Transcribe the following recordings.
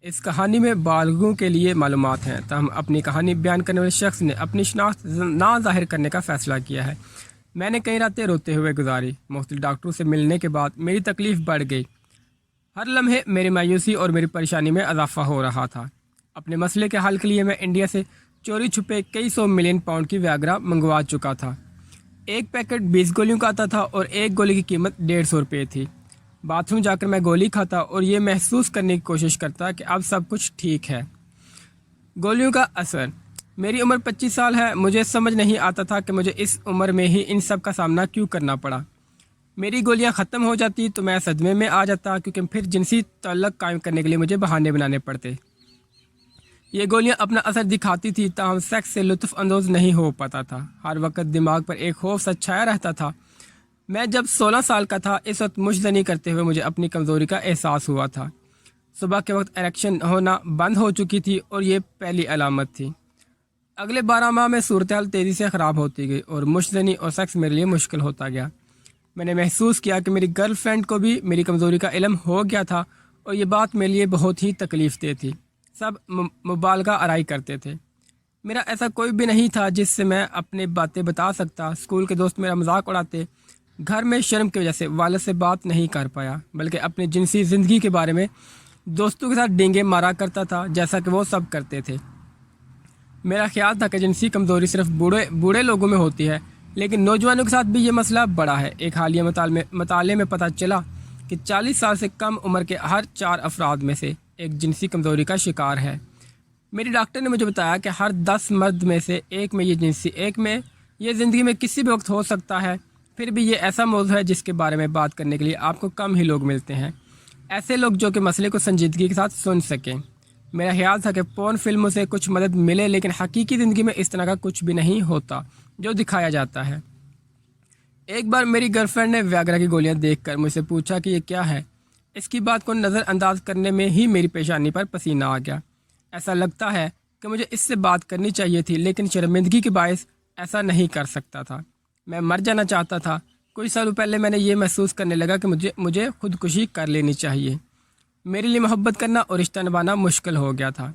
اس کہانی میں بالغوں کے لیے معلومات ہیں، تاہم اپنی کہانی بیان کرنے والے شخص نے اپنی شناخت نہ ظاہر کرنے کا فیصلہ کیا ہے۔ میں نے کئی راتیں روتے ہوئے گزاری۔ مختلف ڈاکٹروں سے ملنے کے بعد میری تکلیف بڑھ گئی۔ ہر لمحے میری مایوسی اور میری پریشانی میں اضافہ ہو رہا تھا۔ اپنے مسئلے کے حل کے لیے میں انڈیا سے چوری چھپے کئی 100 ملین پاؤنڈ کی ویاگرا منگوا چکا تھا۔ ایک پیکٹ 20 گولیوں کا آتا تھا اور ایک گولی کی قیمت 150 روپے تھی۔ باتھ روم جا کر میں گولی کھاتا اور یہ محسوس کرنے کی کوشش کرتا کہ اب سب کچھ ٹھیک ہے۔ گولیوں کا اثر۔ میری عمر 25 سال ہے۔ مجھے سمجھ نہیں آتا تھا کہ مجھے اس عمر میں ہی ان سب کا سامنا کیوں کرنا پڑا۔ میری گولیاں ختم ہو جاتی تو میں صدمے میں آ جاتا، کیونکہ پھر جنسی تعلق قائم کرنے کے لیے مجھے بہانے بنانے پڑتے۔ یہ گولیاں اپنا اثر دکھاتی تھی، تاہم سیکس سے لطف اندوز نہیں ہو پاتا تھا۔ ہر وقت دماغ پر ایک خوف سا چھایا رہتا تھا۔ میں جب 16 سال کا تھا، اس وقت مشتزنی کرتے ہوئے مجھے اپنی کمزوری کا احساس ہوا تھا۔ صبح کے وقت اریکشن ہونا بند ہو چکی تھی اور یہ پہلی علامت تھی۔ اگلے 12 ماہ میں صورتحال تیزی سے خراب ہوتی گئی اور مشتزنی اور سیکس میرے لیے مشکل ہوتا گیا۔ میں نے محسوس کیا کہ میری گرل فرینڈ کو بھی میری کمزوری کا علم ہو گیا تھا اور یہ بات میرے لیے بہت ہی تکلیف دہ تھی۔ سب مبالغہ آرائی کرتے تھے۔ میرا ایسا کوئی بھی نہیں تھا جس سے میں اپنے باتیں بتا سکتا۔ اسکول کے دوست میرا مذاق اڑاتے۔ گھر میں شرم کی وجہ سے والد سے بات نہیں کر پایا، بلکہ اپنی جنسی زندگی کے بارے میں دوستوں کے ساتھ ڈینگے مارا کرتا تھا، جیسا کہ وہ سب کرتے تھے۔ میرا خیال تھا کہ جنسی کمزوری صرف بوڑھے لوگوں میں ہوتی ہے، لیکن نوجوانوں کے ساتھ بھی یہ مسئلہ بڑا ہے۔ ایک حالیہ مطالعے میں پتہ چلا کہ 40 سال سے کم عمر کے ہر 4 افراد میں سے ایک جنسی کمزوری کا شکار ہے۔ میری ڈاکٹر نے مجھے بتایا کہ ہر 10 مرد میں سے ایک میں یہ زندگی میں کسی بھی وقت ہو سکتا ہے۔ پھر بھی یہ ایسا موضوع ہے جس کے بارے میں بات کرنے کے لیے آپ کو کم ہی لوگ ملتے ہیں، ایسے لوگ جو کہ مسئلے کو سنجیدگی کے ساتھ سن سکیں۔ میرا خیال تھا کہ پورن فلموں سے کچھ مدد ملے، لیکن حقیقی زندگی میں اس طرح کا کچھ بھی نہیں ہوتا جو دکھایا جاتا ہے۔ ایک بار میری گرل فرینڈ نے ویاگرا کی گولیاں دیکھ کر مجھ سے پوچھا کہ یہ کیا ہے۔ اس کی بات کو نظر انداز کرنے میں ہی میری پیشانی پر پسینہ آ گیا۔ ایسا لگتا ہے کہ مجھے اس سے بات کرنی چاہیے تھی، لیکن شرمندگی کے باعث ایسا نہیں کر سکتا تھا۔ میں مر جانا چاہتا تھا۔ کچھ سالوں پہلے میں نے یہ محسوس کرنے لگا کہ مجھے خودکشی کر لینی چاہیے۔ میرے لیے محبت کرنا اور رشتہ نبھانا مشکل ہو گیا تھا۔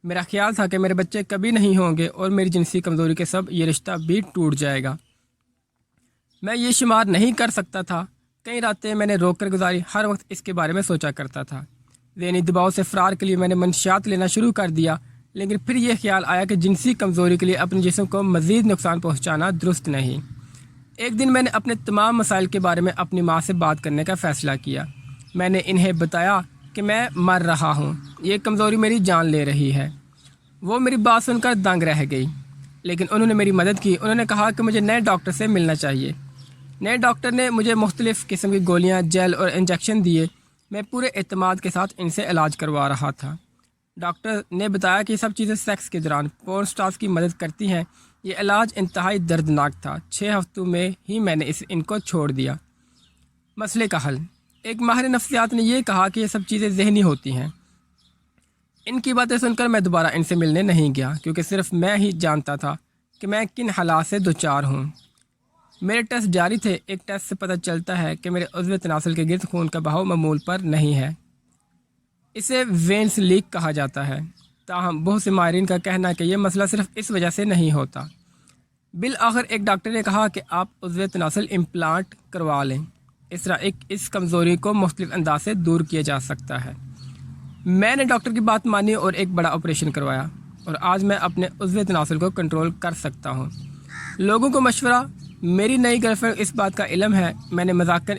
میرا خیال تھا کہ میرے بچے کبھی نہیں ہوں گے اور میری جنسی کمزوری کے سبب یہ رشتہ بھی ٹوٹ جائے گا۔ میں یہ شمار نہیں کر سکتا تھا۔ کئی راتیں میں نے روک کر گزاری، ہر وقت اس کے بارے میں سوچا کرتا تھا۔ ذہنی دباؤ سے فرار کے لیے میں نے منشیات لینا شروع کر دیا، لیکن پھر یہ خیال آیا کہ جنسی کمزوری کے لیے اپنے جسم کو مزید نقصان پہنچانا درست نہیں۔ ایک دن میں نے اپنے تمام مسائل کے بارے میں اپنی ماں سے بات کرنے کا فیصلہ کیا۔ میں نے انہیں بتایا کہ میں مر رہا ہوں، یہ کمزوری میری جان لے رہی ہے۔ وہ میری بات سن کر دنگ رہ گئی، لیکن انہوں نے میری مدد کی۔ انہوں نے کہا کہ مجھے نئے ڈاکٹر سے ملنا چاہیے۔ نئے ڈاکٹر نے مجھے مختلف قسم کی گولیاں، جیل اور انجیکشن دیے۔ میں پورے اعتماد کے ساتھ ان سے علاج کروا رہا تھا۔ ڈاکٹر نے بتایا کہ یہ سب چیزیں سیکس کے دوران پورن سٹارز کی مدد کرتی ہیں۔ یہ علاج انتہائی دردناک تھا۔ 6 ہفتوں میں ہی میں نے ان کو چھوڑ دیا۔ مسئلے کا حل۔ ایک ماہر نفسیات نے یہ کہا کہ یہ سب چیزیں ذہنی ہوتی ہیں۔ ان کی باتیں سن کر میں دوبارہ ان سے ملنے نہیں گیا، کیونکہ صرف میں ہی جانتا تھا کہ میں کن حالات سے دوچار ہوں۔ میرے ٹیسٹ جاری تھے۔ ایک ٹیسٹ سے پتہ چلتا ہے کہ میرے عضو تناسل کے گرد خون کا بہاؤ معمول پر نہیں ہے۔ اسے وینس لیک کہا جاتا ہے۔ تاہم بہت سے ماہرین کا کہنا ہے کہ یہ مسئلہ صرف اس وجہ سے نہیں ہوتا۔ بالآخر ایک ڈاکٹر نے کہا کہ آپ عضو تناسل امپلانٹ کروا لیں۔ اس طرح اس کمزوری کو مختلف انداز سے دور کیا جا سکتا ہے۔ میں نے ڈاکٹر کی بات مانی اور ایک بڑا آپریشن کروایا، اور آج میں اپنے عضو تناسل کو کنٹرول کر سکتا ہوں۔ لوگوں کو مشورہ۔ میری نئی گرل فرینڈ اس بات کا علم ہے۔ میں نے مذاکراً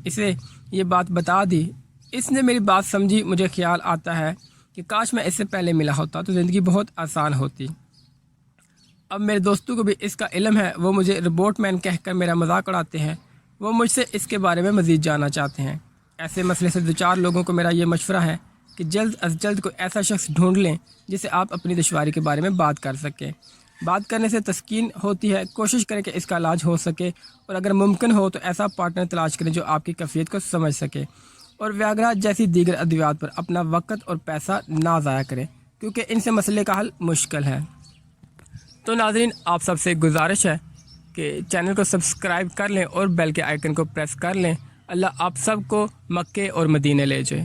اسے یہ بات بتا دی۔ اس نے میری بات سمجھی۔ مجھے خیال آتا ہے کہ کاش میں اس سے پہلے ملا ہوتا تو زندگی بہت آسان ہوتی۔ اب میرے دوستوں کو بھی اس کا علم ہے۔ وہ مجھے ربوٹ مین کہہ کر میرا مذاق اڑاتے ہیں۔ وہ مجھ سے اس کے بارے میں مزید جاننا چاہتے ہیں۔ ایسے مسئلے سے دوچار لوگوں کو میرا یہ مشورہ ہے کہ جلد از جلد کوئی ایسا شخص ڈھونڈ لیں جس سے آپ اپنی دشواری کے بارے میں بات کر سکیں۔ بات کرنے سے تسکین ہوتی ہے۔ کوشش کریں کہ اس کا علاج ہو سکے، اور اگر ممکن ہو تو ایسا پارٹنر تلاش کریں جو آپ کی کیفیت کو سمجھ سکے، اور ویاگرا جیسی دیگر ادویات پر اپنا وقت اور پیسہ نہ ضائع کریں، کیونکہ ان سے مسئلے کا حل مشکل ہے۔ تو ناظرین، آپ سب سے گزارش ہے کہ چینل کو سبسکرائب کر لیں اور بیل کے آئیکن کو پریس کر لیں۔ اللہ آپ سب کو مکے اور مدینے لے جائے۔